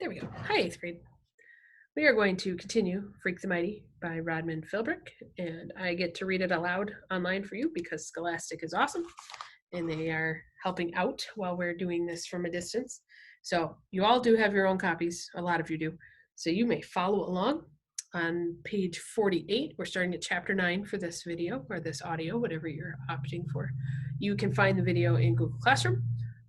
There we go. Hi, 8th grade. We are going to continue Freak the Mighty by Rodman Philbrick, and I get to read it aloud online for you because Scholastic is awesome, and they are helping out while we're doing this from a distance. So you all do have your own copies, a lot of you do. So you may follow along on page 48. We're starting at chapter 9 for this video or this audio, whatever you're opting for. You can find the video in Google Classroom,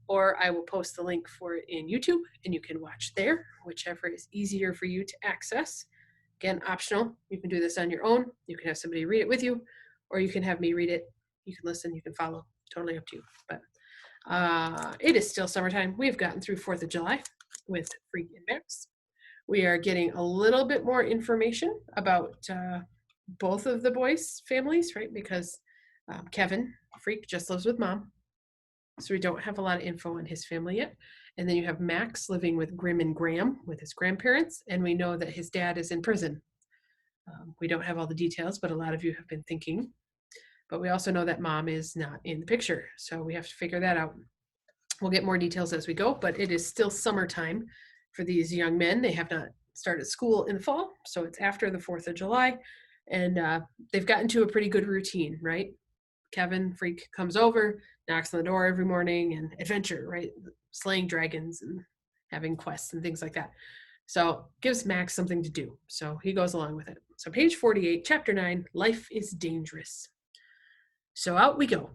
or I will post the link for it in YouTube and you can watch there, whichever is easier for you to access. Again, optional. You can do this on your own. You can have somebody read it with you, or you can have me read it. You can listen, you can follow. Totally up to you. But it is still summertime. We've gotten through 4th of July with Freak and Max. We are getting a little bit more information about both of the boys' families, right? Because Kevin, Freak, just lives with mom. So we don't have a lot of info on his family yet. And then you have Max living with Grim and Graham with his grandparents. And we know that his dad is in prison. We don't have all the details, but a lot of you have been thinking. But we also know that mom is not in the picture. So we have to figure that out. We'll get more details as we go, but it is still summertime for these young men. They have not started school in the fall. So it's after the 4th of July. And they've gotten to a pretty good routine, right? Kevin, Freak, comes over, knocks on the door every morning, and adventure, right? Slaying dragons and having quests and things like that. So gives Max something to do. So he goes along with it. So page 48, chapter 9, Life is Dangerous. So out we go.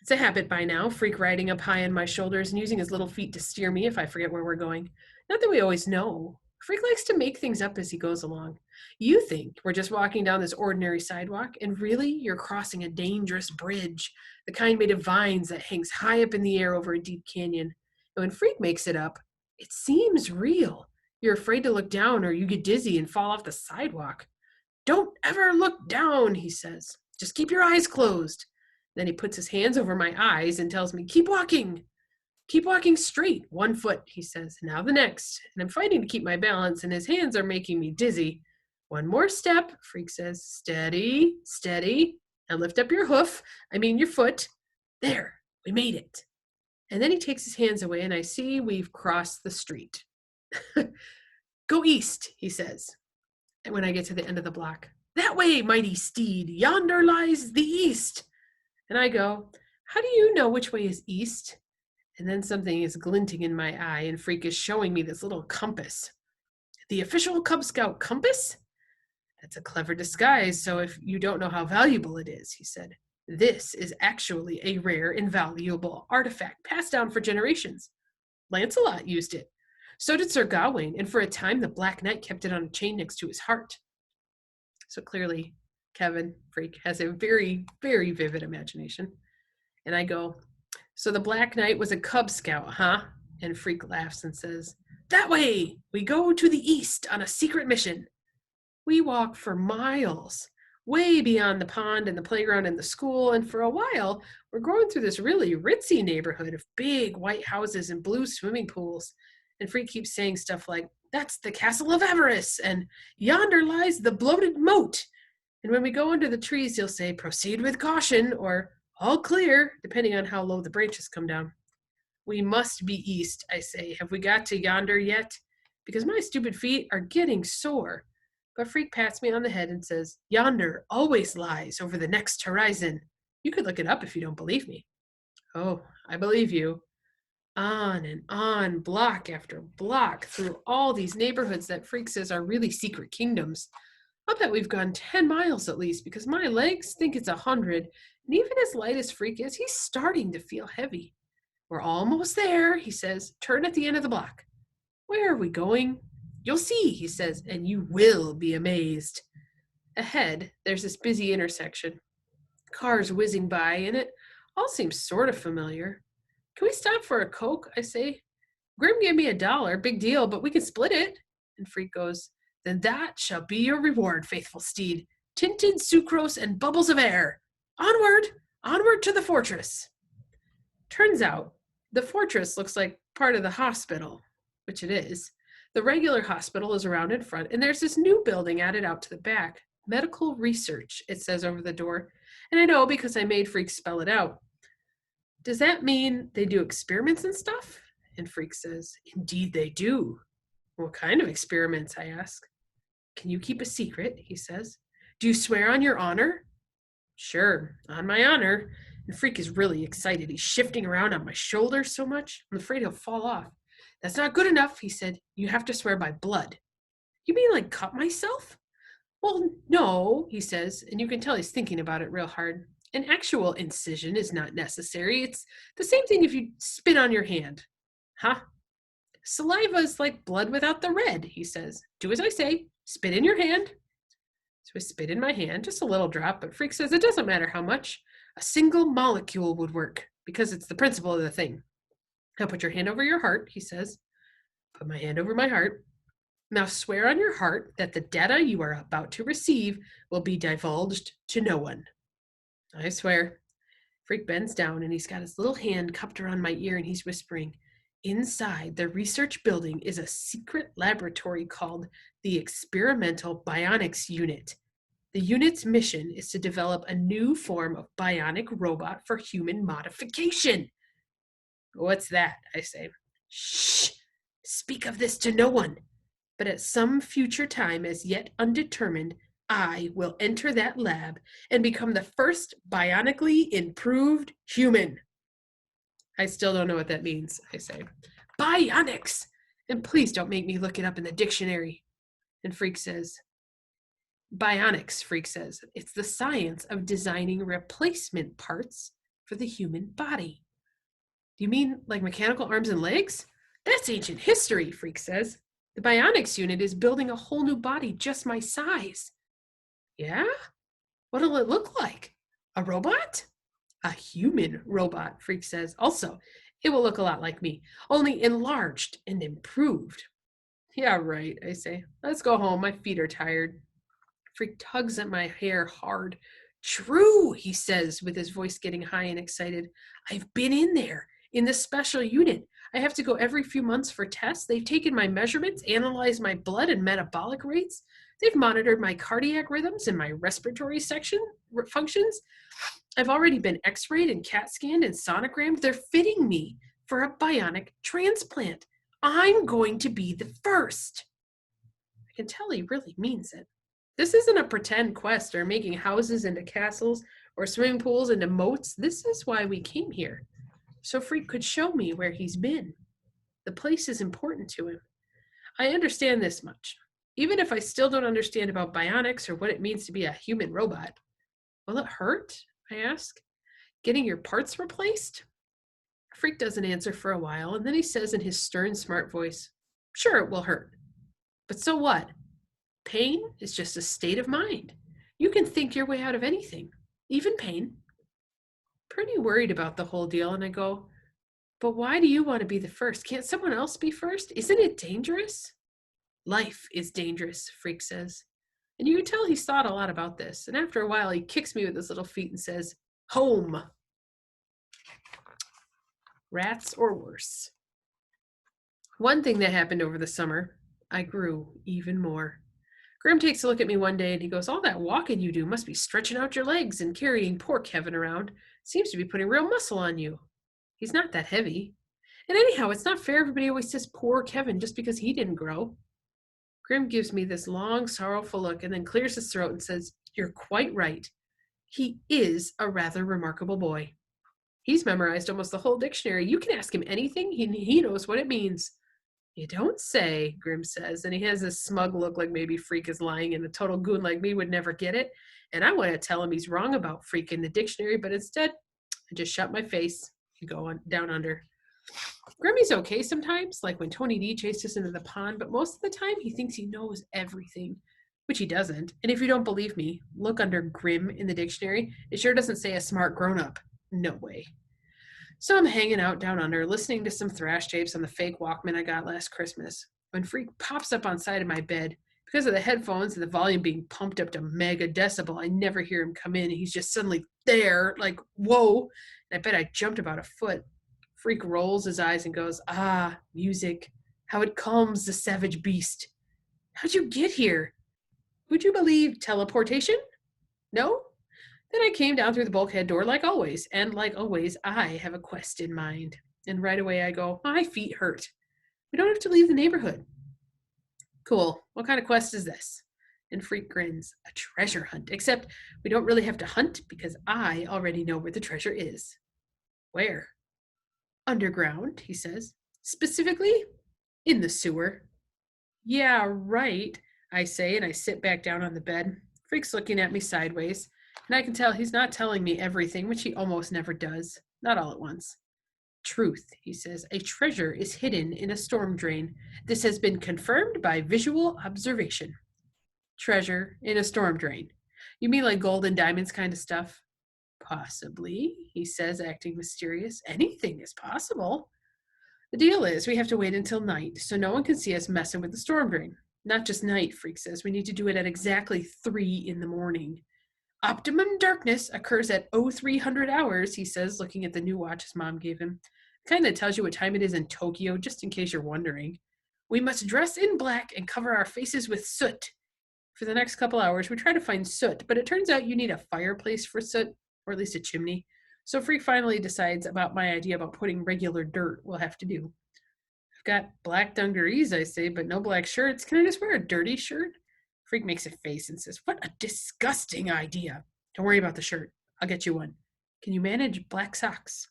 It's a habit by now, Freak riding up high on my shoulders and using his little feet to steer me if I forget where we're going. Not that we always know. Freak likes to make things up as he goes along. You think we're just walking down this ordinary sidewalk, and really you're crossing a dangerous bridge, the kind made of vines that hangs high up in the air over a deep canyon. And when Freak makes it up, it seems real. You're afraid to look down or you get dizzy and fall off the sidewalk. Don't ever look down, he says. Just keep your eyes closed. Then he puts his hands over my eyes and tells me, keep walking. Keep walking straight, 1 foot, he says. Now the next. And I'm fighting to keep my balance, and his hands are making me dizzy. 1 more step, Freak says. Steady, steady. Now lift up your your foot. There, we made it. And then he takes his hands away, and I see we've crossed the street. Go east, he says. And when I get to the end of the block, that way, mighty steed, yonder lies the east. And I go, how do you know which way is east? And then something is glinting in my eye, and Freak is showing me this little compass. The official Cub Scout compass? That's a clever disguise, so if you don't know how valuable it is, he said, this is actually a rare and valuable artifact passed down for generations. Lancelot used it. So did Sir Gawain, and for a time the Black Knight kept it on a chain next to his heart. So clearly, Kevin, Freak, has a very, very vivid imagination. And I go, so the Black Knight was a Cub Scout, huh? And Freak laughs and says, that way, we go to the east on a secret mission. We walk for miles, way beyond the pond and the playground and the school, and for a while, we're going through this really ritzy neighborhood of big white houses and blue swimming pools. And Freak keeps saying stuff like, that's the Castle of Everest, and yonder lies the bloated moat. And when we go under the trees, he'll say, proceed with caution, or all clear, depending on how low the branches come down. We must be east, I say. Have we got to yonder yet? Because my stupid feet are getting sore. But Freak pats me on the head and says, yonder always lies over the next horizon. You could look it up if you don't believe me. Oh, I believe you. On and on, block after block, through all these neighborhoods that Freak says are really secret kingdoms. I'll bet we've gone 10 miles at least, because my legs think it's 100, and even as light as Freak is, he's starting to feel heavy. We're almost there, he says. Turn at the end of the block. Where are we going? You'll see, he says, and you will be amazed. Ahead, there's this busy intersection. Cars whizzing by, and it all seems sort of familiar. Can we stop for a Coke, I say. Grim gave me $1, big deal, but we can split it. And Freak goes, then that shall be your reward, faithful steed. Tinted sucrose and bubbles of air. Onward, onward to the fortress. Turns out, the fortress looks like part of the hospital, which it is. The regular hospital is around in front, and there's this new building added out to the back. Medical research, it says over the door. And I know because I made Freak spell it out. Does that mean they do experiments and stuff? And Freak says, indeed they do. What kind of experiments? I ask. Can you keep a secret? He says. Do you swear on your honor? Sure, on my honor. And Freak is really excited. He's shifting around on my shoulder so much, I'm afraid he'll fall off. That's not good enough, he said. You have to swear by blood. You mean like cut myself? Well, no, he says, and you can tell he's thinking about it real hard. An actual incision is not necessary. It's the same thing if you spit on your hand. Huh? Saliva is like blood without the red, he says. Do as I say. Spit in your hand. So I spit in my hand, just a little drop, but Freak says it doesn't matter how much. A single molecule would work, because it's the principle of the thing. Now put your hand over your heart, he says. Put my hand over my heart. Now swear on your heart that the data you are about to receive will be divulged to no one. I swear. Freak bends down and he's got his little hand cupped around my ear and he's whispering, inside the research building is a secret laboratory called the Experimental Bionics Unit. The unit's mission is to develop a new form of bionic robot for human modification. What's that? I say. Shh! Speak of this to no one. But at some future time, as yet undetermined, I will enter that lab and become the first bionically improved human. I still don't know what that means, I say. Bionics! And please don't make me look it up in the dictionary. And Freak says, bionics, Freak says, it's the science of designing replacement parts for the human body. Do you mean like mechanical arms and legs? That's ancient history, Freak says. The bionics unit is building a whole new body just my size. Yeah? What'll it look like? A robot? A human robot, Freak says. Also, it will look a lot like me, only enlarged and improved. Yeah, right, I say. Let's go home. My feet are tired. Freak tugs at my hair hard. True, he says, with his voice getting high and excited. I've been in there, in the special unit. I have to go every few months for tests. They've taken my measurements, analyzed my blood and metabolic rates. They've monitored my cardiac rhythms and my respiratory functions. I've already been x-rayed and CAT scanned and sonogrammed. They're fitting me for a bionic transplant. I'm going to be the first. I can tell he really means it. This isn't a pretend quest or making houses into castles or swimming pools into moats. This is why we came here. So Freak could show me where he's been. The place is important to him. I understand this much. Even if I still don't understand about bionics or what it means to be a human robot. Will it hurt? I ask. Getting your parts replaced? Freak doesn't answer for a while, and then he says in his stern, smart voice, sure, it will hurt. But so what? Pain is just a state of mind. You can think your way out of anything, even pain. Pretty worried about the whole deal, and I go, but why do you want to be the first? Can't someone else be first? Isn't it dangerous? Life is dangerous, Freak says. And you can tell he's thought a lot about this. And after a while, he kicks me with his little feet and says, home. Rats or worse. One thing that happened over the summer, I grew even more. Grim takes a look at me one day and he goes, all that walking you do must be stretching out your legs and carrying poor Kevin around. Seems to be putting real muscle on you. He's not that heavy. And anyhow, it's not fair everybody always says poor Kevin just because he didn't grow. Grim gives me this long, sorrowful look and then clears his throat and says, you're quite right. He is a rather remarkable boy. He's memorized almost the whole dictionary. You can ask him anything. He knows what it means. You don't say, Grim says, and he has this smug look like maybe Freak is lying and a total goon like me would never get it. And I want to tell him he's wrong about Freak in the dictionary, but instead, I just shut my face and go on down under. Grimmy's okay sometimes, like when Tony D chased us into the pond, but most of the time he thinks he knows everything, which he doesn't. And if you don't believe me, look under Grim in the dictionary. It sure doesn't say a smart grown-up. No way. So I'm hanging out down under, listening to some thrash tapes on the fake Walkman I got last Christmas, when Freak pops up on side of my bed. Because of the headphones and the volume being pumped up to mega decibel, I never hear him come in. He's just suddenly there, like, whoa. And I bet I jumped about a foot. Freak rolls his eyes and goes, ah, music, how it calms the savage beast. How'd you get here? Would you believe teleportation? No? Then I came down through the bulkhead door like always, and like always, I have a quest in mind. And right away I go, my feet hurt. We don't have to leave the neighborhood. Cool. What kind of quest is this? And Freak grins. A treasure hunt. Except we don't really have to hunt because I already know where the treasure is. Where? Underground, he says. Specifically, in the sewer. Yeah, right, I say, and I sit back down on the bed. Freak's looking at me sideways, and I can tell he's not telling me everything, which he almost never does. Not all at once. Truth, he says. A treasure is hidden in a storm drain. This has been confirmed by visual observation. Treasure in a storm drain. You mean like gold and diamonds kind of stuff? Possibly, he says, acting mysterious. Anything is possible. The deal is we have to wait until night so no one can see us messing with the storm drain. Not just night, Freak says. We need to do it at exactly 3 in the morning. Optimum darkness occurs at 0300 hours, he says, looking at the new watch his mom gave him. Kind of tells you what time it is in Tokyo, just in case you're wondering. We must dress in black and cover our faces with soot. For the next couple hours, we try to find soot, but it turns out you need a fireplace for soot, or at least a chimney. So Freak finally decides about my idea about putting regular dirt will have to do. I've got black dungarees, I say, but no black shirts. Can I just wear a dirty shirt? Freak makes a face and says, what a disgusting idea. Don't worry about the shirt. I'll get you one. Can you manage black socks?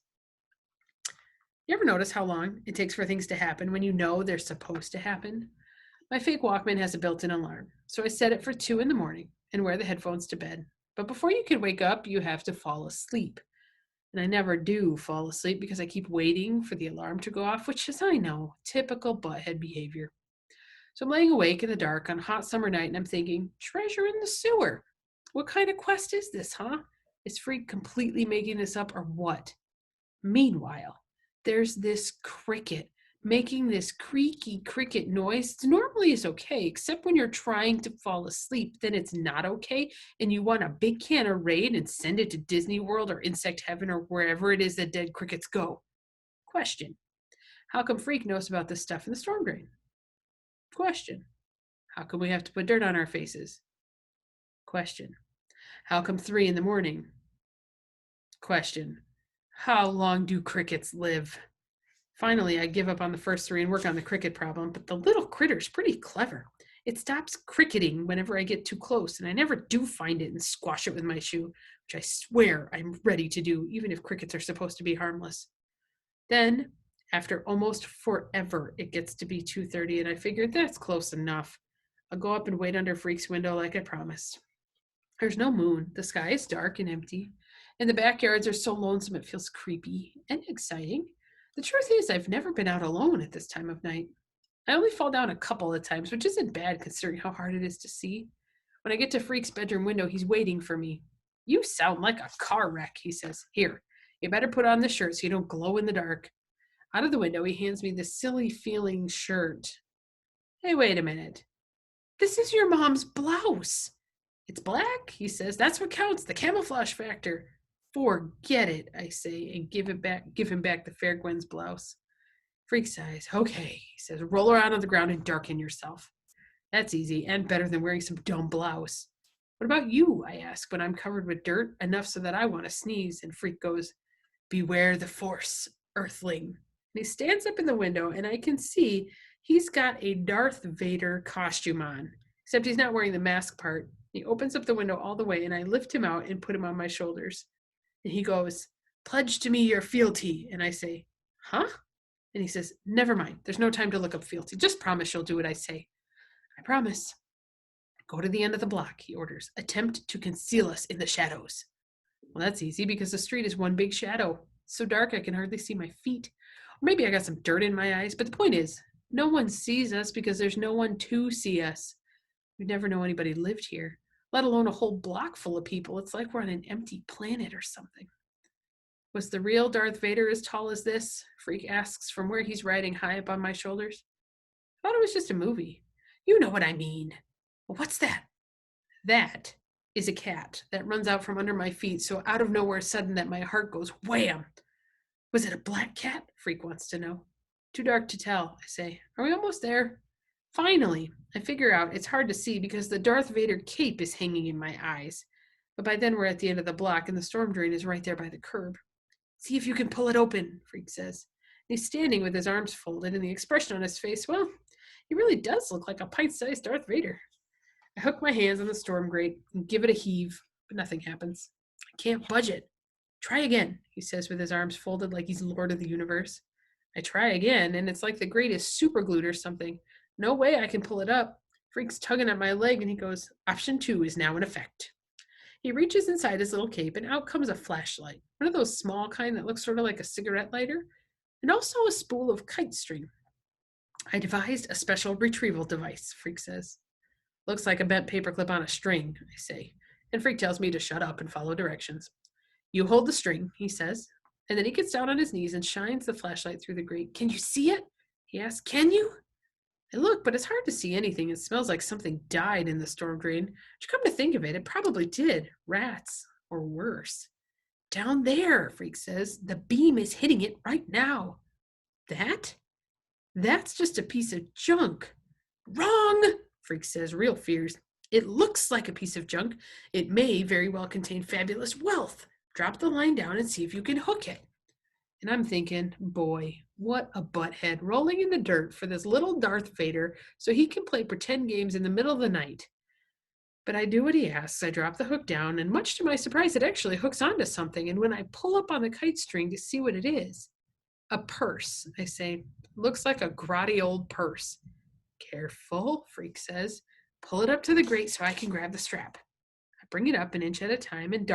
You ever notice how long it takes for things to happen when you know they're supposed to happen? My fake Walkman has a built-in alarm, so I set it for 2 in the morning and wear the headphones to bed. But before you can wake up, you have to fall asleep. And I never do fall asleep because I keep waiting for the alarm to go off, which is, I know, typical butthead behavior. So I'm laying awake in the dark on a hot summer night and I'm thinking, treasure in the sewer. What kind of quest is this, huh? Is Freak completely making this up or what? Meanwhile, there's this cricket making this creaky cricket noise. It normally is okay, except when you're trying to fall asleep, then it's not okay, and you want a big can of Raid and send it to Disney World or Insect Heaven or wherever it is that dead crickets go. Question. How come Freak knows about this stuff in the storm drain? Question. How come we have to put dirt on our faces? Question. How come 3 in the morning? Question. How long do crickets live? Finally, I give up on the first 3 and work on the cricket problem, but the little critter's pretty clever. It stops cricketing whenever I get too close, and I never do find it and squash it with my shoe, which I swear I'm ready to do, even if crickets are supposed to be harmless. Then, after almost forever, it gets to be 2:30, and I figure that's close enough. I'll go up and wait under Freak's window like I promised. There's no moon. The sky is dark and empty, and the backyards are so lonesome it feels creepy and exciting. The truth is, I've never been out alone at this time of night. I only fall down a couple of times, which isn't bad considering how hard it is to see. When I get to Freak's bedroom window, he's waiting for me. You sound like a car wreck, he says. Here, you better put on this shirt so you don't glow in the dark. Out of the window, he hands me this silly feeling shirt. Hey, wait a minute. This is your mom's blouse. It's black, he says. That's what counts, the camouflage factor. Forget it, I say, and give him back the Fair Gwen's blouse. Freak sighs. Okay, he says, roll around on the ground and darken yourself. That's easy and better than wearing some dumb blouse. What about you? I ask when I'm covered with dirt, enough so that I want to sneeze, and Freak goes, beware the force, Earthling. And he stands up in the window, and I can see he's got a Darth Vader costume on, except he's not wearing the mask part. He opens up the window all the way, and I lift him out and put him on my shoulders. And he goes, pledge to me your fealty. And I say, huh? And he says, never mind. There's no time to look up fealty. Just promise you'll do what I say. I promise. Go to the end of the block, he orders. Attempt to conceal us in the shadows. Well, that's easy because the street is one big shadow. It's so dark I can hardly see my feet. Or maybe I got some dirt in my eyes. But the point is, no one sees us because there's no one to see us. We never know anybody lived here, let alone a whole block full of people. It's like we're on an empty planet or something. Was the real Darth Vader as tall as this? Freak asks from where he's riding high up on my shoulders. I thought it was just a movie. You know what I mean. Well, what's that? That is a cat that runs out from under my feet, so out of nowhere sudden that my heart goes wham. Was it a black cat? Freak wants to know. Too dark to tell, I say. Are we almost there? Finally, I figure out it's hard to see because the Darth Vader cape is hanging in my eyes. But by then we're at the end of the block and the storm drain is right there by the curb. See if you can pull it open, Freak says. And he's standing with his arms folded and the expression on his face, well, He really does look like a pint-sized Darth Vader. I hook my hands on the storm grate and give it a heave, but nothing happens. I can't budge it. Try again, he says with his arms folded like he's Lord of the Universe. I try again, and it's like the grate is super glued or something. No way I can pull it up. Freak's tugging at my leg, and he goes, Option 2 is now in effect. He reaches inside his little cape, and out comes a flashlight, one of those small kind that looks sort of like a cigarette lighter, and also a spool of kite string. I devised a special retrieval device, Freak says. Looks like a bent paperclip on a string, I say, and Freak tells me to shut up and follow directions. You hold the string, he says, and then he gets down on his knees and shines the flashlight through the grate. Can you see it? He asks. Can you? I look, but it's hard to see anything. It smells like something died in the storm drain. Which, come to think of it, it probably did. Rats, or worse. Down there, Freak says. The beam is hitting it right now. That? That's just a piece of junk. Wrong, Freak says, real fierce. It looks like a piece of junk. It may very well contain fabulous wealth. Drop the line down and see if you can hook it. And I'm thinking, boy, what a butthead, rolling in the dirt for this little Darth Vader so he can play pretend games in the middle of the night. But I do what he asks. I drop the hook down, and much to my surprise, it actually hooks onto something. And when I pull up on the kite string to see what it is, a purse, I say. Looks like a grotty old purse. Careful, Freak says. Pull it up to the grate so I can grab the strap. I bring it up an inch at a time, and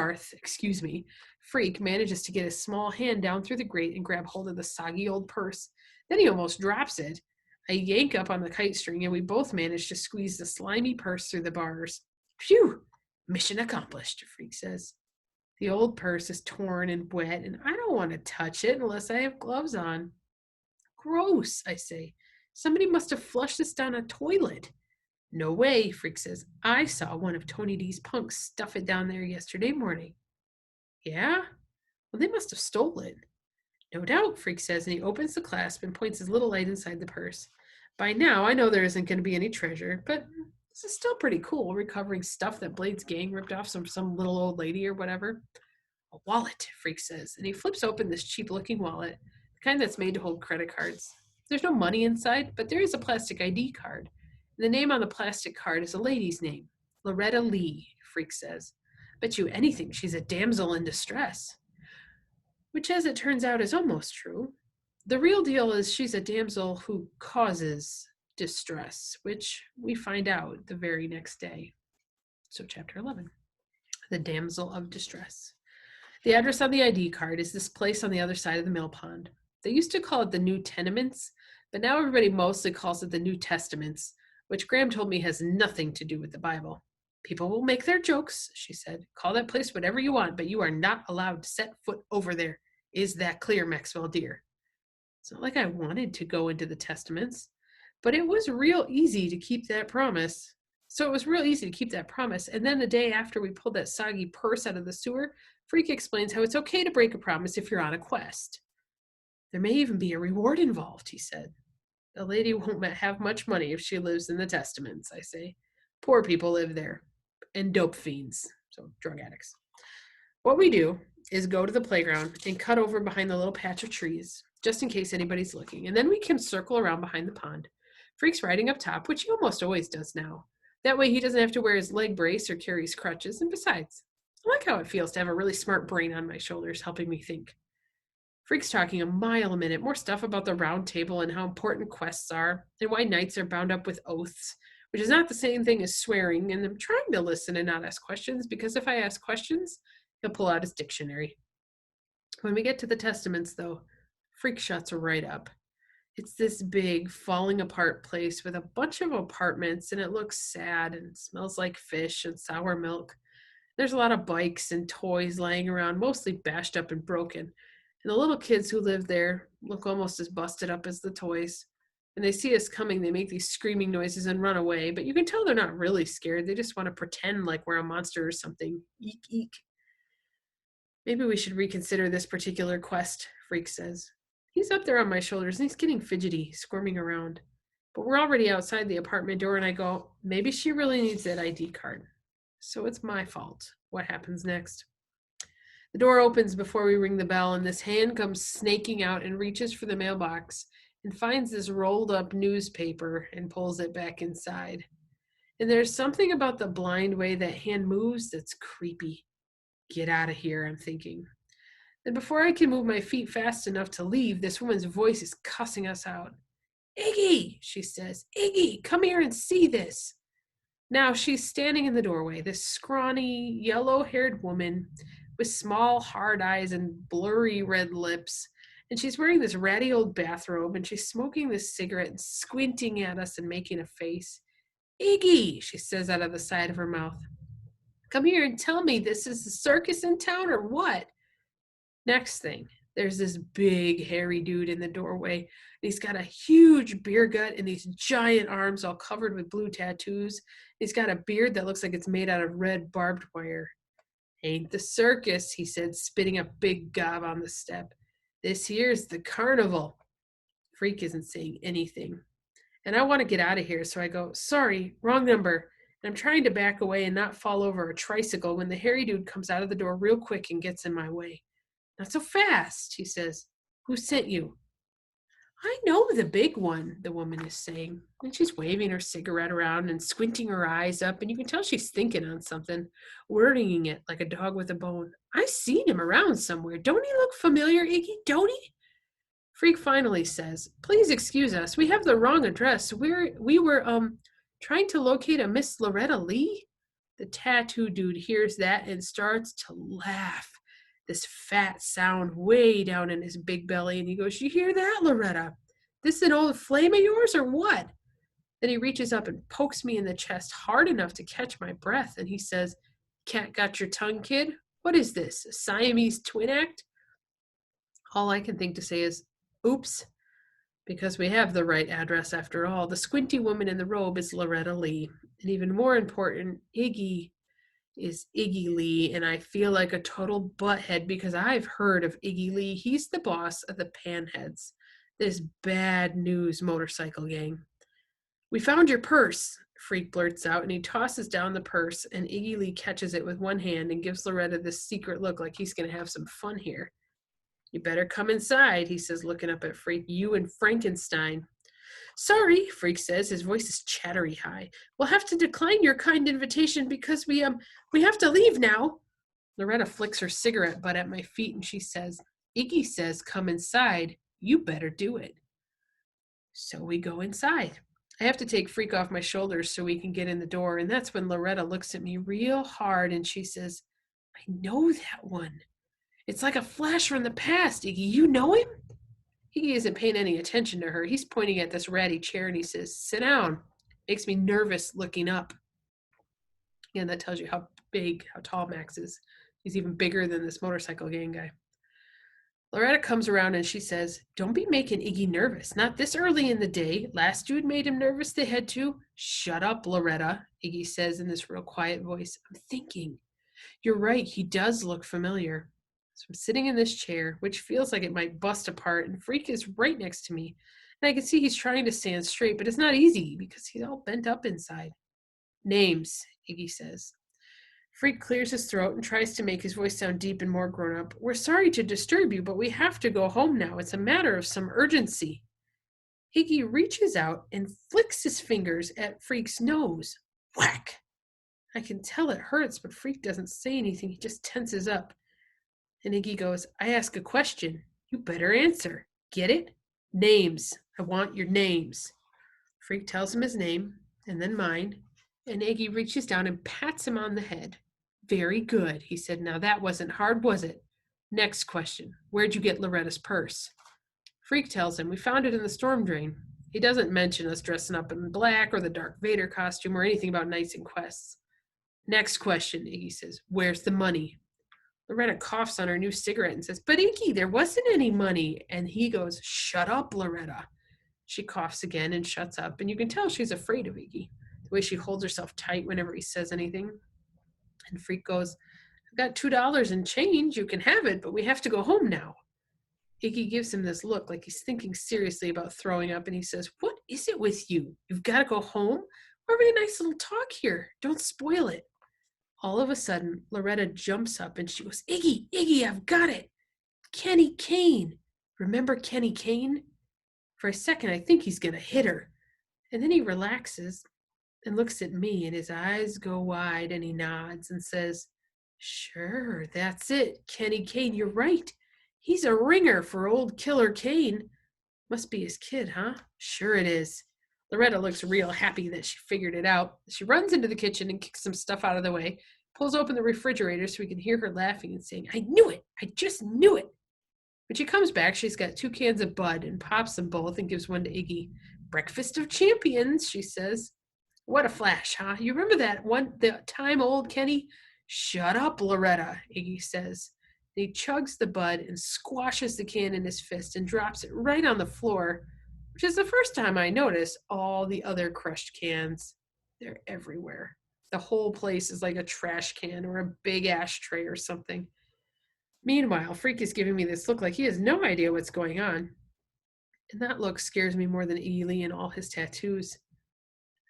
Freak manages to get his small hand down through the grate and grab hold of the soggy old purse. Then he almost drops it. I yank up on the kite string, and we both manage to squeeze the slimy purse through the bars. Phew! Mission accomplished, Freak says. The old purse is torn and wet, and I don't want to touch it unless I have gloves on. Gross, I say. Somebody must have flushed this down a toilet. No way, Freak says. I saw one of Tony D's punks stuff it down there yesterday morning. Yeah? Well, they must have stole it. No doubt, Freak says, and he opens the clasp and points his little light inside the purse. By now, I know there isn't going to be any treasure, but this is still pretty cool, recovering stuff that Blade's gang ripped off some little old lady or whatever. A wallet, Freak says, and he flips open this cheap-looking wallet, the kind that's made to hold credit cards. There's no money inside, but there is a plastic ID card. The name on the plastic card is a lady's name, Loretta Lee, Freak says. Bet you anything she's a damsel in distress. Which, as it turns out, is almost true. The real deal is she's a damsel who causes distress, which we find out the very next day. So chapter 11, the damsel of distress. The address on the ID card is this place on the other side of the mill pond. They used to call it the New Tenements, but now everybody mostly calls it the New Testaments, which Graham told me has nothing to do with the Bible. People will make their jokes, she said. Call that place whatever you want, but you are not allowed to set foot over there. Is that clear, Maxwell dear? It's not like I wanted to go into the Testaments, but it was real easy to keep that promise. And then the day after we pulled that soggy purse out of the sewer, Freak explains how it's okay to break a promise if you're on a quest. There may even be a reward involved, he said. The lady won't have much money if she lives in the Testaments, I say. Poor people live there. And dope fiends, so drug addicts. What we do is go to the playground and cut over behind the little patch of trees, just in case anybody's looking. And then we can circle around behind the pond. Freak's riding up top, which he almost always does now. That way he doesn't have to wear his leg brace or carry his crutches. And besides, I like how it feels to have a really smart brain on my shoulders helping me think. Freak's talking a mile a minute, more stuff about the round table and how important quests are, and why knights are bound up with oaths, which is not the same thing as swearing, and I'm trying to listen and not ask questions, because if I ask questions, he'll pull out his dictionary. When we get to the Testaments, though, Freak shuts right up. It's this big, falling apart place with a bunch of apartments, and it looks sad and smells like fish and sour milk. There's a lot of bikes and toys laying around, mostly bashed up and broken. And the little kids who live there look almost as busted up as the toys. When they see us coming, they make these screaming noises and run away, but you can tell they're not really scared. They just want to pretend like we're a monster or something. Eek, eek. Maybe we should reconsider this particular quest, Freak says. He's up there on my shoulders, and he's getting fidgety, squirming around. But we're already outside the apartment door, and I go, maybe she really needs that ID card. So it's my fault. What happens next? The door opens before we ring the bell, and this hand comes snaking out and reaches for the mailbox and finds this rolled up newspaper and pulls it back inside. And there's something about the blind way that hand moves that's creepy. Get out of here, I'm thinking. And before I can move my feet fast enough to leave, this woman's voice is cussing us out. Iggy, she says, Iggy, come here and see this. Now she's standing in the doorway, this scrawny, yellow-haired woman with small, hard eyes and blurry red lips. And she's wearing this ratty old bathrobe, and she's smoking this cigarette and squinting at us and making a face. Iggy, she says out of the side of her mouth. Come here and tell me, this is the circus in town or what? Next thing, there's this big hairy dude in the doorway. And he's got a huge beer gut and these giant arms all covered with blue tattoos. He's got a beard that looks like it's made out of red barbed wire. Ain't the circus, he said, spitting a big gob on the step. This here's the carnival. Freak isn't saying anything. And I want to get out of here, so I go, sorry, wrong number. And I'm trying to back away and not fall over a tricycle when the hairy dude comes out of the door real quick and gets in my way. Not so fast, he says. Who sent you? I know the big one, the woman is saying. And she's waving her cigarette around and squinting her eyes up, and you can tell she's thinking on something, wording it like a dog with a bone. I've seen him around somewhere. Don't he look familiar, Iggy? Don't he? Freak finally says, please excuse us. We have the wrong address. We were trying to locate a Miss Loretta Lee. The tattoo dude hears that and starts to laugh. This fat sound way down in his big belly, and he goes, you hear that, Loretta? This an old flame of yours or what? Then he reaches up and pokes me in the chest hard enough to catch my breath, and he says, cat got your tongue, kid? What is this, a Siamese twin act? All I can think to say is, oops, because we have the right address after all. The squinty woman in the robe is Loretta Lee, and even more important, Iggy is Iggy Lee, and I feel like a total butthead because I've heard of Iggy Lee. He's the boss of the Panheads, this bad news motorcycle gang. We found your purse, Freak blurts out, and he tosses down the purse, and Iggy Lee catches it with one hand and gives Loretta this secret look like he's going to have some fun here. You better come inside, he says, looking up at Freak. You and Frankenstein. Sorry, Freak says, his voice is chattery high. We'll have to decline your kind invitation because we have to leave now. Loretta flicks her cigarette butt at my feet and she says, Iggy says come inside. You better do it. So we go inside. I have to take Freak off my shoulders so we can get in the door, and that's when Loretta looks at me real hard and she says, I know that one. It's like a flash from the past, Iggy. You know him? Iggy isn't paying any attention to her. He's pointing at this ratty chair and he says, sit down. Makes me nervous looking up. And that tells you how tall Max is. He's even bigger than this motorcycle gang guy. Loretta comes around and she says, don't be making Iggy nervous. Not this early in the day. Last dude made him nervous, they had to. Shut up, Loretta, Iggy says in this real quiet voice. I'm thinking. You're right, he does look familiar. So I'm sitting in this chair, which feels like it might bust apart, and Freak is right next to me. And I can see he's trying to stand straight, but it's not easy because he's all bent up inside. Names, Iggy says. Freak clears his throat and tries to make his voice sound deep and more grown up. We're sorry to disturb you, but we have to go home now. It's a matter of some urgency. Iggy reaches out and flicks his fingers at Freak's nose. Whack! I can tell it hurts, but Freak doesn't say anything. He just tenses up. And Iggy goes, I ask a question. You better answer. Get it? Names. I want your names. Freak tells him his name, and then mine, and Iggy reaches down and pats him on the head. Very good, he said. Now that wasn't hard, was it? Next question. Where'd you get Loretta's purse? Freak tells him, we found it in the storm drain. He doesn't mention us dressing up in black or the Darth Vader costume or anything about knights and quests. Next question, Iggy says. Where's the money? Loretta coughs on her new cigarette and says, but Iggy, there wasn't any money. And he goes, shut up, Loretta. She coughs again and shuts up, and you can tell she's afraid of Iggy, the way she holds herself tight whenever he says anything. And Freak goes, I've got $2 in change. You can have it, but we have to go home now. Iggy gives him this look like he's thinking seriously about throwing up, and he says, what is it with you? You've got to go home? We're having a nice little talk here. Don't spoil it. All of a sudden, Loretta jumps up and she goes, Iggy, I've got it. Kenny Kane. Remember Kenny Kane? For a second, I think he's going to hit her. And then he relaxes and looks at me, and his eyes go wide, and he nods and says, "Sure, that's it. Kenny Kane, you're right. He's a ringer for old Killer Kane. Must be his kid, huh? Sure it is." Loretta looks real happy that she figured it out. She runs into the kitchen and kicks some stuff out of the way, pulls open the refrigerator so we can hear her laughing and saying, "I knew it. I just knew it." When she comes back, she's got 2 cans of Bud and pops them both and gives one to Iggy. "Breakfast of champions," she says. "What a flash, huh? You remember the time old Kenny?" "Shut up, Loretta," Iggy says. And he chugs the Bud and squashes the can in his fist and drops it right on the floor, which is the first time I notice all the other crushed cans. They're everywhere. The whole place is like a trash can or a big ashtray or something. Meanwhile, Freak is giving me this look like he has no idea what's going on. And that look scares me more than Iggy Lee and all his tattoos.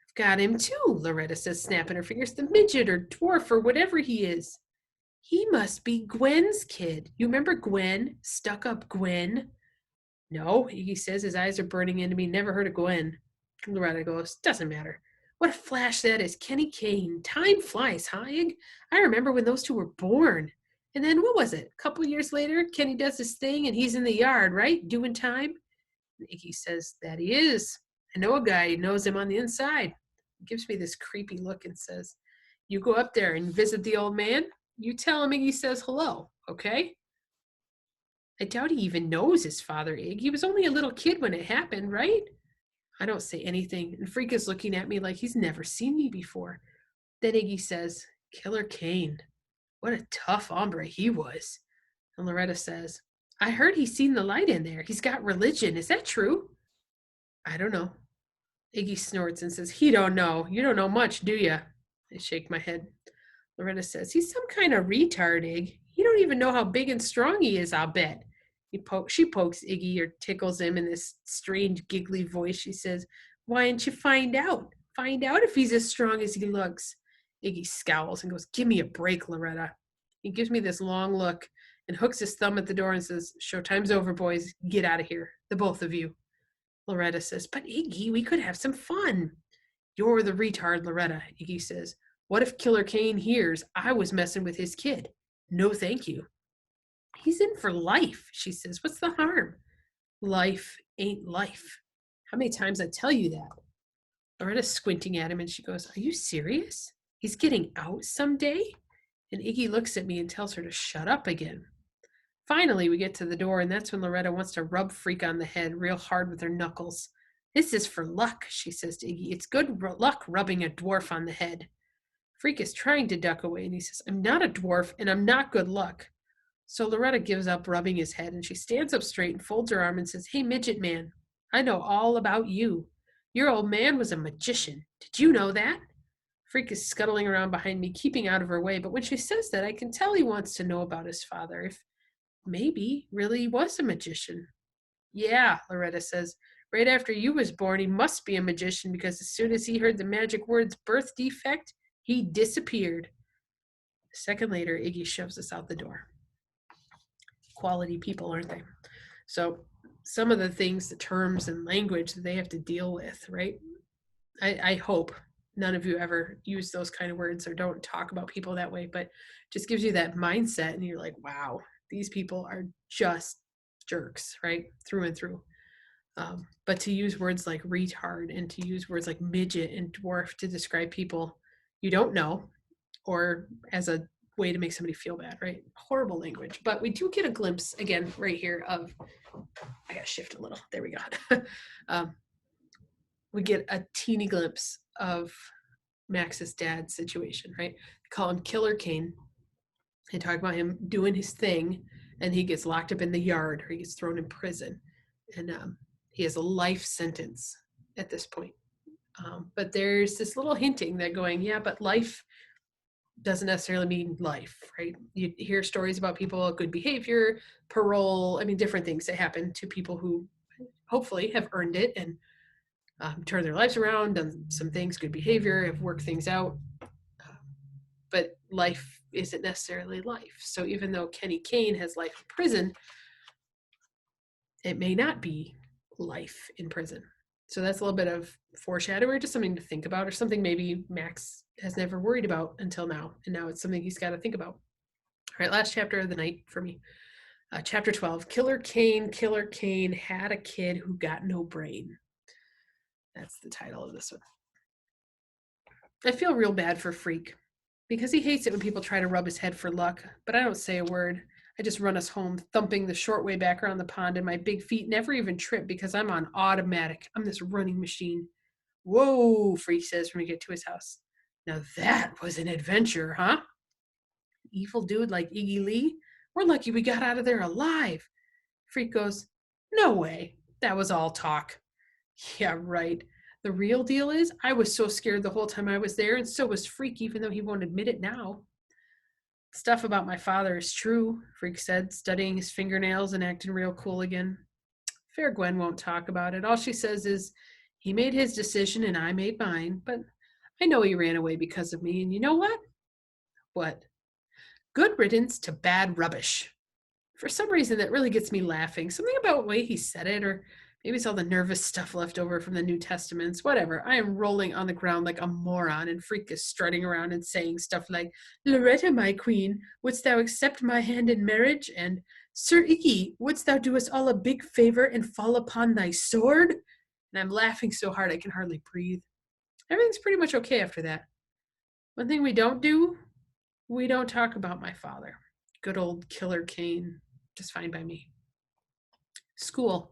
"I've got him too," Loretta says, snapping her fingers. "The midget or dwarf or whatever he is. He must be Gwen's kid. You remember Gwen? Stuck up Gwen?" "No," Iggy says, his eyes are burning into me. "Never heard of Gwen." Loretta goes, "Doesn't matter. What a flash that is. Kenny Kane. Time flies, huh, Ig? I remember when those two were born. And then, what was it? A couple years later, Kenny does his thing and he's in the yard, right? Doing time?" And Iggy says, "That he is. I know a guy who knows him on the inside." He gives me this creepy look and says, "You go up there and visit the old man. You tell him Iggy says hello, okay?" I doubt he even knows his father, Ig. He was only a little kid when it happened, right? I don't say anything, and Freak is looking at me like he's never seen me before. Then Iggy says, "Killer Kane. What a tough hombre he was." And Loretta says, "I heard he's seen the light in there. He's got religion. Is that true?" "I don't know." Iggy snorts and says, "He don't know. You don't know much, do you?" I shake my head. Loretta says, "He's some kind of retard, Ig. You don't even know how big and strong he is, I'll bet." She pokes Iggy or tickles him in this strange, giggly voice. She says, "Why don't you find out? Find out if he's as strong as he looks." Iggy scowls and goes, "Give me a break, Loretta." He gives me this long look and hooks his thumb at the door and says, "Showtime's over, boys. Get out of here, the both of you." Loretta says, "But Iggy, we could have some fun." "You're the retard, Loretta," Iggy says. "What if Killer Kane hears I was messing with his kid? No, thank you." "He's in for life," she says. "What's the harm?" "Life ain't life. How many times I tell you that?" Loretta's squinting at him and she goes, "Are you serious? He's getting out someday?" And Iggy looks at me and tells her to shut up again. Finally, we get to the door, and that's when Loretta wants to rub Freak on the head real hard with her knuckles. "This is for luck," she says to Iggy. "It's good luck rubbing a dwarf on the head." Freak is trying to duck away, and he says, "I'm not a dwarf, and I'm not good luck." So Loretta gives up rubbing his head, and she stands up straight and folds her arm and says, "Hey, midget man, I know all about you. Your old man was a magician. Did you know that?" Freak is scuttling around behind me, keeping out of her way, but when she says that, I can tell he wants to know about his father, if maybe really was a magician. "Yeah," Loretta says, "right after you was born, he must be a magician because as soon as he heard the magic words birth defect, he disappeared." A second later, Iggy shoves us out the door. Quality people, aren't they? So some of the things, the terms and language that they have to deal with, right? I hope none of you ever use those kind of words or don't talk about people that way, but just gives you that mindset and you're like, wow, these people are just jerks, right? Through and through. But to use words like retard and to use words like midget and dwarf to describe people you don't know or as a way to make somebody feel bad, right? Horrible language. But we do get a glimpse again right here of, I gotta shift a little. There we go. We get a teeny glimpse of Max's dad's situation, right? They call him Killer Kane. They talk about him doing his thing, and he gets locked up in the yard or he gets thrown in prison. And he has a life sentence at this point. But there's this little hinting that going, yeah, but life doesn't necessarily mean life, right? You hear stories about people, good behavior, parole, I mean, different things that happen to people who hopefully have earned it and turned their lives around, done some things, good behavior, have worked things out. But life isn't necessarily life. So even though Kenny Kane has life in prison, it may not be life in prison. So that's a little bit of foreshadowing, just something to think about, or something maybe Max has never worried about until now. And now it's something he's got to think about. All right, last chapter of the night for me. Chapter 12, Killer Kane had a kid who got no brain. That's the title of this one. I feel real bad for Freak because he hates it when people try to rub his head for luck, but I don't say a word. I just run us home, thumping the short way back around the pond, and my big feet never even trip because I'm on automatic. I'm this running machine. Whoa, Freak says when we get to his house. Now that was an adventure, huh? Evil dude like Iggy Lee? We're lucky we got out of there alive. Freak goes, no way. That was all talk. Yeah, right. The real deal is, I was so scared the whole time I was there, and so was Freak, even though he won't admit it now. Stuff about my father is true, Freak said, studying his fingernails and acting real cool again. Fair Gwen won't talk about it. All she says is, he made his decision and I made mine, but I know he ran away because of me, and you know what? What? Good riddance to bad rubbish. For some reason, that really gets me laughing. Something about the way he said it, or maybe it's all the nervous stuff left over from the New Testaments. Whatever. I am rolling on the ground like a moron, and Freak is strutting around and saying stuff like, Loretta, my queen, wouldst thou accept my hand in marriage? And Sir Iggy, wouldst thou do us all a big favor and fall upon thy sword? And I'm laughing so hard I can hardly breathe. Everything's pretty much okay after that. One thing we don't do, we don't talk about my father. Good old Killer Kane. Just fine by me. School.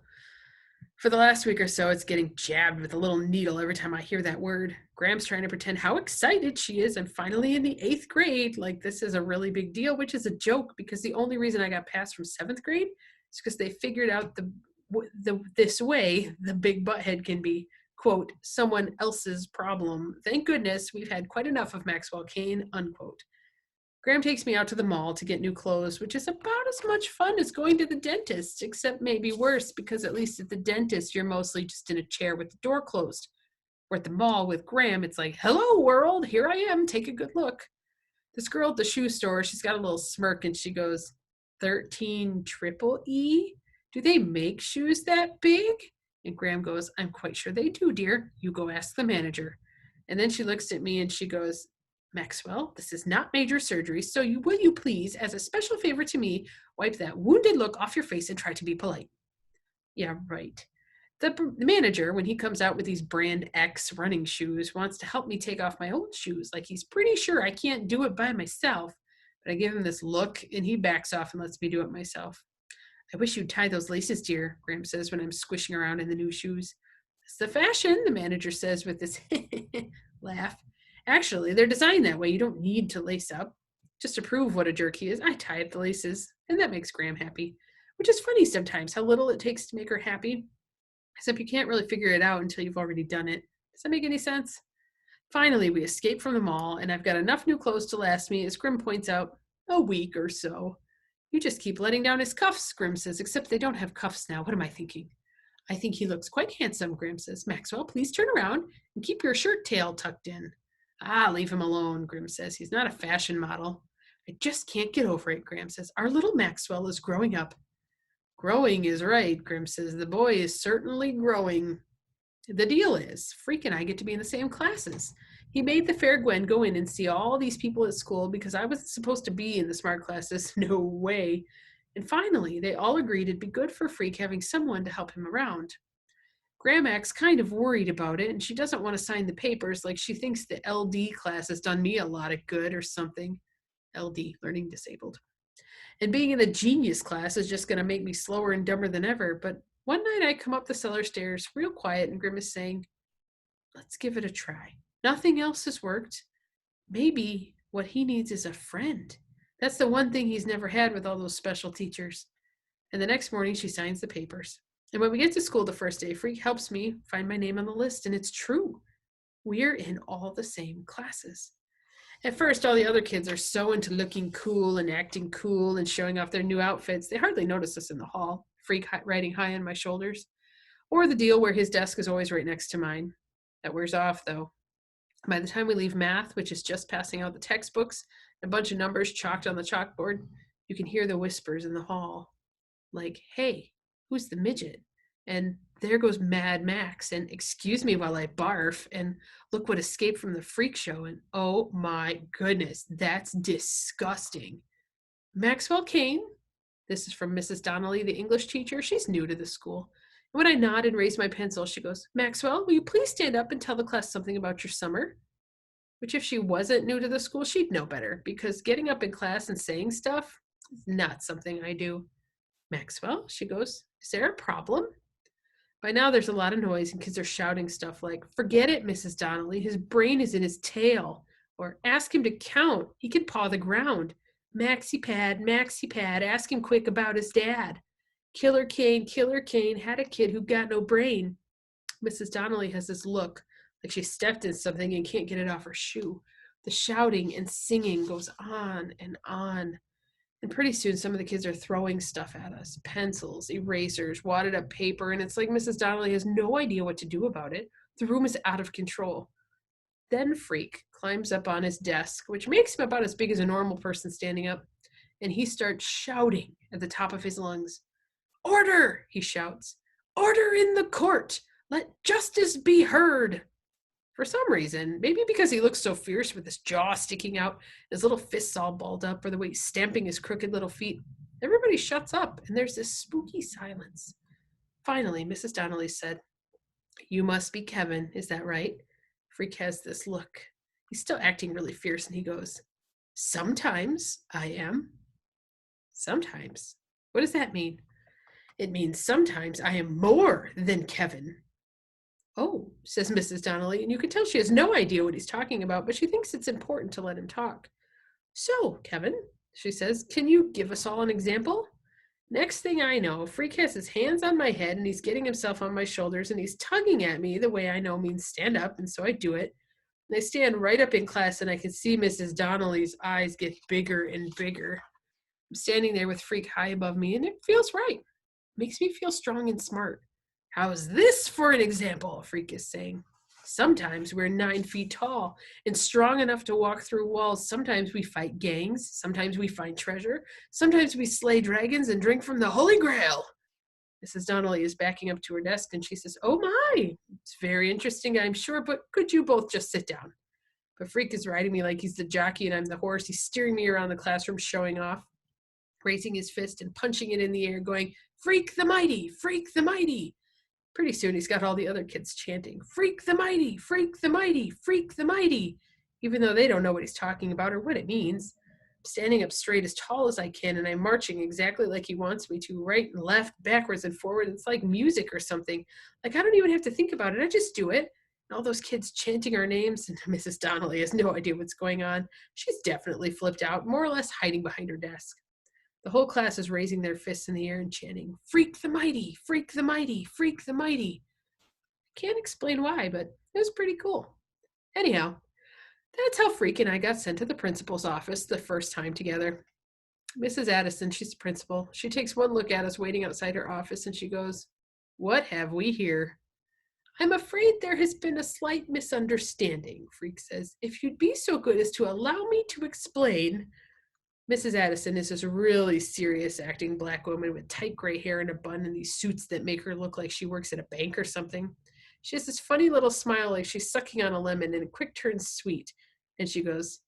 For the last week or so, it's getting jabbed with a little needle every time I hear that word. Graham's trying to pretend how excited she is. I'm finally in the 8th grade. Like, this is a really big deal, which is a joke because the only reason I got passed from 7th grade is because they figured out this way the big butthead can be, quote, someone else's problem. Thank goodness we've had quite enough of Maxwell Kane, unquote. Graham takes me out to the mall to get new clothes, which is about as much fun as going to the dentist, except maybe worse because at least at the dentist, you're mostly just in a chair with the door closed. Or at the mall with Graham, it's like, hello, world, here I am, take a good look. This girl at the shoe store, she's got a little smirk and she goes, 13 triple E? Do they make shoes that big? And Graham goes, I'm quite sure they do, dear. You go ask the manager. And then she looks at me and she goes, Maxwell, this is not major surgery, so will you please, as a special favor to me, wipe that wounded look off your face and try to be polite. Yeah, right. The manager, when he comes out with these brand X running shoes, wants to help me take off my old shoes. Like he's pretty sure I can't do it by myself. But I give him this look and he backs off and lets me do it myself. I wish you'd tie those laces, dear, Graham says when I'm squishing around in the new shoes. It's the fashion, the manager says with this laugh. Actually, they're designed that way. You don't need to lace up. Just to prove what a jerk he is, I tie up the laces, and that makes Graham happy. Which is funny sometimes, how little it takes to make her happy. Except you can't really figure it out until you've already done it. Does that make any sense? Finally, we escape from the mall, and I've got enough new clothes to last me, as Grim points out, a week or so. You just keep letting down his cuffs, Grim says, except they don't have cuffs now. What am I thinking? I think he looks quite handsome, Grim says. Maxwell, please turn around and keep your shirt tail tucked in. Ah, leave him alone, Grim says. He's not a fashion model. I just can't get over it, Graham says. Our little Maxwell is growing up. Growing is right, Grim says. The boy is certainly growing. The deal is, Freak and I get to be in the same classes. He made the fair Gwen go in and see all these people at school because I wasn't supposed to be in the smart classes. No way. And finally, they all agreed it'd be good for Freak having someone to help him around. Graham acts kind of worried about it, and she doesn't want to sign the papers like she thinks the LD class has done me a lot of good or something. LD, learning disabled. And being in the genius class is just going to make me slower and dumber than ever. But one night I come up the cellar stairs real quiet and Grim is saying, let's give it a try. Nothing else has worked. Maybe what he needs is a friend. That's the one thing he's never had with all those special teachers. And the next morning she signs the papers. And when we get to school the first day, Freak helps me find my name on the list, and it's true. We're in all the same classes. At first, all the other kids are so into looking cool and acting cool and showing off their new outfits, they hardly notice us in the hall, Freak riding high on my shoulders. Or the deal where his desk is always right next to mine. That wears off, though. By the time we leave math, which is just passing out the textbooks, a bunch of numbers chalked on the chalkboard, you can hear the whispers in the hall. Like, hey, who's the midget? And there goes Mad Max, and excuse me while I barf, and look what escaped from the freak show, and oh my goodness, that's disgusting. Maxwell Kane, this is from Mrs. Donnelly, the English teacher. She's new to the school. And when I nod and raise my pencil, she goes, Maxwell, will you please stand up and tell the class something about your summer? Which if she wasn't new to the school, she'd know better, because getting up in class and saying stuff is not something I do. Maxwell, she goes, is there a problem? By now there's a lot of noise and kids are shouting stuff like, forget it, Mrs. Donnelly, his brain is in his tail. Or ask him to count, he can paw the ground. Maxie Pad, ask him quick about his dad. Killer Kane had a kid who got no brain. Mrs. Donnelly has this look like she stepped in something and can't get it off her shoe. The shouting and singing goes on and on. And pretty soon some of the kids are throwing stuff at us, pencils, erasers, wadded up paper, and it's like Mrs. Donnelly has no idea what to do about it. The room is out of control. Then Freak climbs up on his desk, which makes him about as big as a normal person standing up, and he starts shouting at the top of his lungs. Order, he shouts. Order in the court. Let justice be heard. For some reason, maybe because he looks so fierce with his jaw sticking out, his little fists all balled up, or the way he's stamping his crooked little feet, everybody shuts up, and there's this spooky silence. Finally, Mrs. Donnelly said, you must be Kevin, is that right? Freak has this look. He's still acting really fierce, and he goes, sometimes I am. Sometimes? What does that mean? It means sometimes I am more than Kevin. Oh, says Mrs. Donnelly, and you can tell she has no idea what he's talking about, but she thinks it's important to let him talk. So, Kevin, she says, can you give us all an example? Next thing I know, Freak has his hands on my head, and he's getting himself on my shoulders, and he's tugging at me the way I know means stand up, and so I do it. And I stand right up in class, and I can see Mrs. Donnelly's eyes get bigger and bigger. I'm standing there with Freak high above me, and it feels right. It makes me feel strong and smart. How's this for an example? Freak is saying. Sometimes we're 9 feet tall and strong enough to walk through walls. Sometimes we fight gangs. Sometimes we find treasure. Sometimes we slay dragons and drink from the Holy Grail. Mrs. Donnelly is backing up to her desk and she says, oh my, it's very interesting, I'm sure, but could you both just sit down? But Freak is riding me like he's the jockey and I'm the horse. He's steering me around the classroom, showing off, raising his fist and punching it in the air, going, Freak the mighty, Freak the mighty. Pretty soon he's got all the other kids chanting, Freak the mighty, Freak the mighty, Freak the mighty, even though they don't know what he's talking about or what it means. I'm standing up straight as tall as I can, and I'm marching exactly like he wants me to, right and left, backwards and forward. It's like music or something. Like I don't even have to think about it. I just do it. And all those kids chanting our names, and Mrs. Donnelly has no idea what's going on. She's definitely flipped out, more or less hiding behind her desk. The whole class is raising their fists in the air and chanting, Freak the mighty, Freak the mighty, Freak the mighty. Can't explain why, but it was pretty cool. Anyhow, that's how Freak and I got sent to the principal's office the first time together. Mrs. Addison, she's the principal. She takes one look at us waiting outside her office and she goes, what have we here? I'm afraid there has been a slight misunderstanding, Freak says. If you'd be so good as to allow me to explain. Mrs. Addison is this really serious acting black woman with tight gray hair and a bun and these suits that make her look like she works at a bank or something. She has this funny little smile like she's sucking on a lemon and it quick turns sweet. And she goes,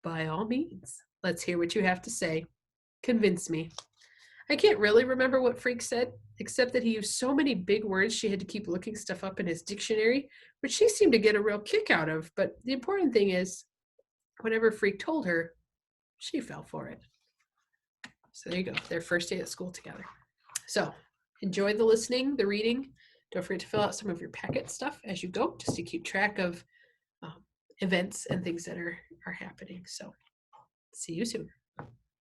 by all means, let's hear what you have to say. Convince me. I can't really remember what Freak said, except that he used so many big words she had to keep looking stuff up in his dictionary, which she seemed to get a real kick out of. But the important thing is, whatever Freak told her, she fell for it. So there you go, their first day at school together. So enjoy the listening, the reading. Don't forget to fill out some of your packet stuff as you go, just to keep track of events and things that are happening. So see you soon.